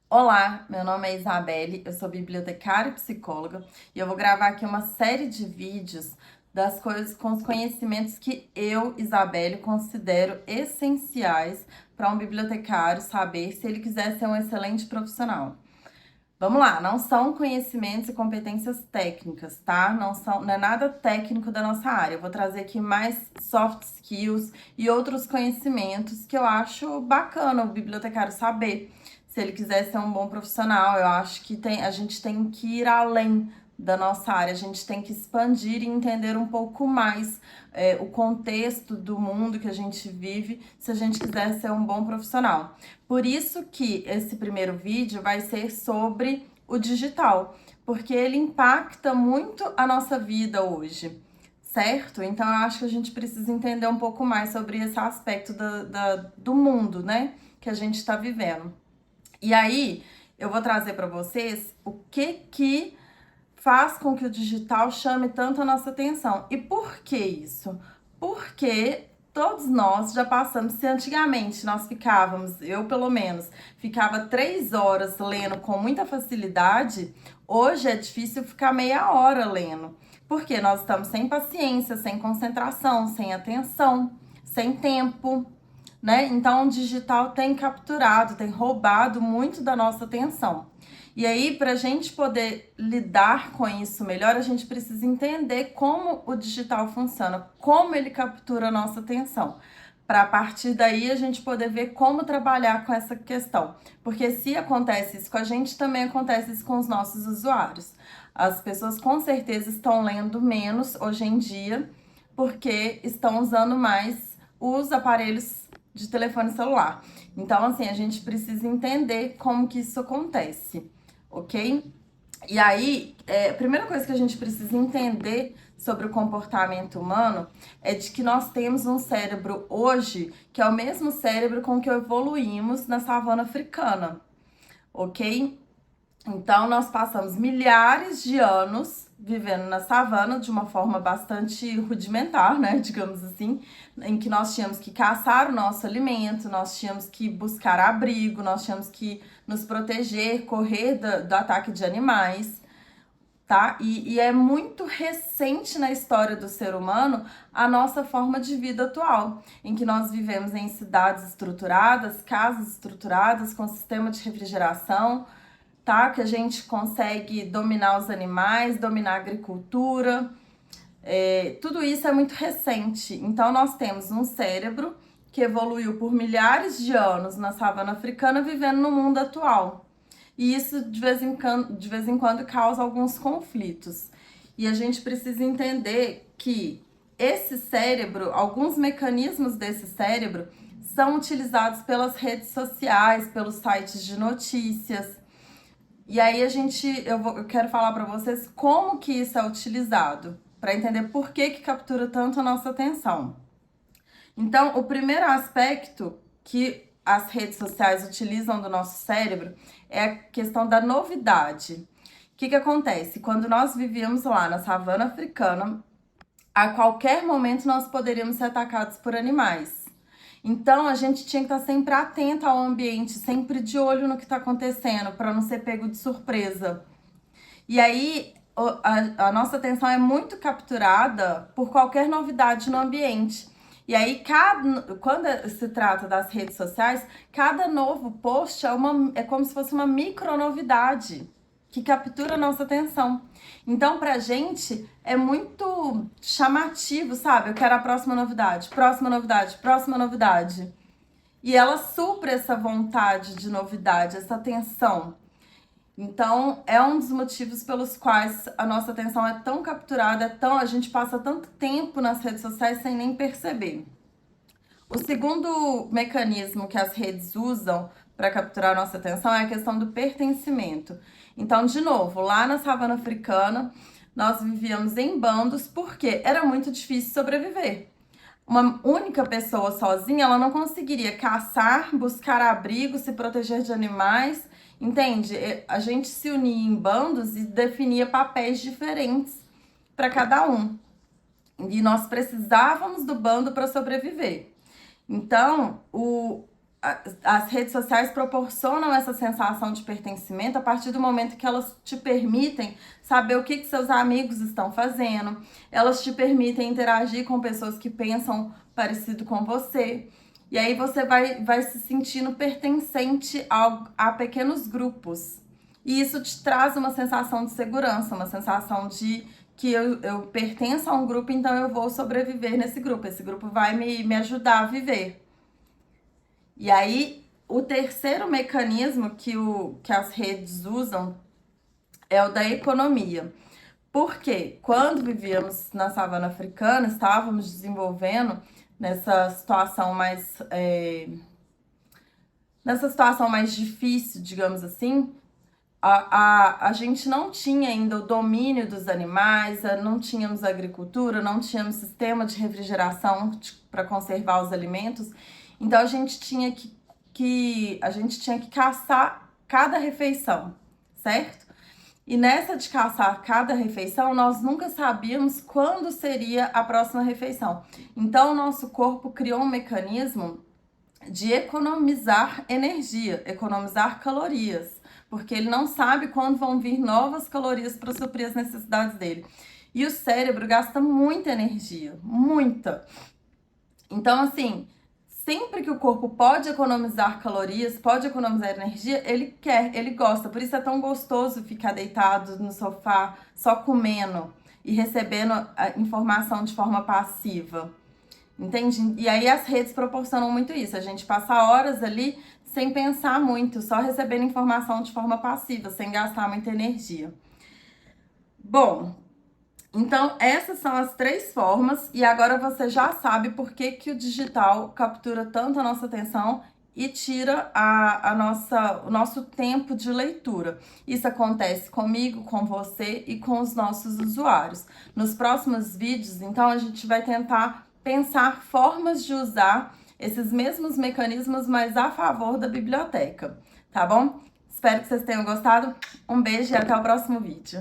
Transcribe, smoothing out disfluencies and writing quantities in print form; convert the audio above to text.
Olá, meu nome é Isabelle, eu sou bibliotecária e psicóloga e eu vou gravar aqui uma série de vídeos das coisas com os conhecimentos que eu, Isabelle, considero essenciais para um bibliotecário saber se ele quiser ser um excelente profissional. Vamos lá, não são conhecimentos e competências técnicas, tá? Não é nada técnico da nossa área. Eu vou trazer aqui mais soft skills e outros conhecimentos que eu acho bacana o bibliotecário saber. Se ele quiser ser um bom profissional, eu acho que a gente tem que ir além da nossa área, a gente tem que expandir e entender um pouco mais o contexto do mundo que a gente vive, se a gente quiser ser um bom profissional. Por isso que esse primeiro vídeo vai ser sobre o digital, porque ele impacta muito a nossa vida hoje, certo? Então eu acho que a gente precisa entender um pouco mais sobre esse aspecto do mundo, né, que a gente está vivendo. E aí eu vou trazer para vocês o que faz com que o digital chame tanto a nossa atenção. E por que isso? Porque todos nós já passamos, se antigamente nós ficávamos, eu pelo menos, ficava 3 horas lendo com muita facilidade, hoje é difícil ficar meia hora lendo. Porque nós estamos sem paciência, sem concentração, sem atenção, sem tempo, né? Então o digital tem capturado, tem roubado muito da nossa atenção. E aí, para a gente poder lidar com isso melhor, a gente precisa entender como o digital funciona, como ele captura a nossa atenção. Para a partir daí a gente poder ver como trabalhar com essa questão. Porque se acontece isso com a gente, também acontece isso com os nossos usuários. As pessoas com certeza estão lendo menos hoje em dia, porque estão usando mais os aparelhos de telefone celular. Então, assim, a gente precisa entender como que isso acontece, ok? E aí, a primeira coisa que a gente precisa entender sobre o comportamento humano é de que nós temos um cérebro hoje que é o mesmo cérebro com que evoluímos na savana africana, ok? Então, nós passamos milhares de anos vivendo na savana de uma forma bastante rudimentar, né? Digamos assim, em que nós tínhamos que caçar o nosso alimento, nós tínhamos que buscar abrigo, nós tínhamos que nos proteger, correr do ataque de animais, tá? E é muito recente na história do ser humano a nossa forma de vida atual, em que nós vivemos em cidades estruturadas, casas estruturadas, com sistema de refrigeração, tá? Que a gente consegue dominar os animais, dominar a agricultura. Tudo isso é muito recente. Então, nós temos um cérebro que evoluiu por milhares de anos na savana africana, vivendo no mundo atual. E isso, de vez em quando, causa alguns conflitos. E a gente precisa entender que esse cérebro, alguns mecanismos desse cérebro, são utilizados pelas redes sociais, pelos sites de notícias. E aí eu quero falar para vocês como que isso é utilizado, para entender por que captura tanto a nossa atenção. Então, o primeiro aspecto que as redes sociais utilizam do nosso cérebro é a questão da novidade. O que acontece? Quando nós vivíamos lá na savana africana, a qualquer momento nós poderíamos ser atacados por animais. Então a gente tinha que estar sempre atento ao ambiente, sempre de olho no que está acontecendo, para não ser pego de surpresa. E aí a nossa atenção é muito capturada por qualquer novidade no ambiente. E aí, quando se trata das redes sociais, cada novo post é como se fosse uma micro novidade que captura a nossa atenção. Então, pra gente, é muito chamativo, sabe? Eu quero a próxima novidade, próxima novidade, próxima novidade. E ela supra essa vontade de novidade, essa atenção. Então, é um dos motivos pelos quais a nossa atenção é tão capturada, a gente passa tanto tempo nas redes sociais sem nem perceber. O segundo mecanismo que as redes usam para capturar a nossa atenção é a questão do pertencimento. Então, de novo, lá na savana africana, nós vivíamos em bandos porque era muito difícil sobreviver. Uma única pessoa sozinha, ela não conseguiria caçar, buscar abrigo, se proteger de animais, entende? A gente se unia em bandos e definia papéis diferentes para cada um. E nós precisávamos do bando para sobreviver. Então, as redes sociais proporcionam essa sensação de pertencimento a partir do momento que elas te permitem saber o que seus amigos estão fazendo, elas te permitem interagir com pessoas que pensam parecido com você. E aí você vai se sentindo pertencente a pequenos grupos. E isso te traz uma sensação de segurança, uma sensação de que eu pertenço a um grupo, então eu vou sobreviver nesse grupo. Esse grupo vai me ajudar a viver. E aí, o terceiro mecanismo que as redes usam é o da economia. Porque quando vivíamos na savana africana, estávamos desenvolvendo nessa situação mais difícil, digamos assim, a gente não tinha ainda o domínio dos animais, não tínhamos agricultura, não tínhamos sistema de refrigeração para conservar os alimentos. Então a gente tinha que caçar cada refeição, certo? E nessa de caçar cada refeição, nós nunca sabíamos quando seria a próxima refeição. Então o nosso corpo criou um mecanismo de economizar energia, economizar calorias, porque ele não sabe quando vão vir novas calorias para suprir as necessidades dele. E o cérebro gasta muita energia, muita. Então, assim, sempre que o corpo pode economizar calorias, pode economizar energia, ele quer, ele gosta. Por isso é tão gostoso ficar deitado no sofá, só comendo e recebendo a informação de forma passiva. Entende? E aí as redes proporcionam muito isso. A gente passa horas ali sem pensar muito, só recebendo informação de forma passiva, sem gastar muita energia. Bom, então essas são as 3 formas e agora você já sabe por que o digital captura tanto a nossa atenção e tira o nosso tempo de leitura. Isso acontece comigo, com você e com os nossos usuários. Nos próximos vídeos, então, a gente vai tentar pensar formas de usar esses mesmos mecanismos, mas a favor da biblioteca, tá bom? Espero que vocês tenham gostado. Um beijo e até o próximo vídeo.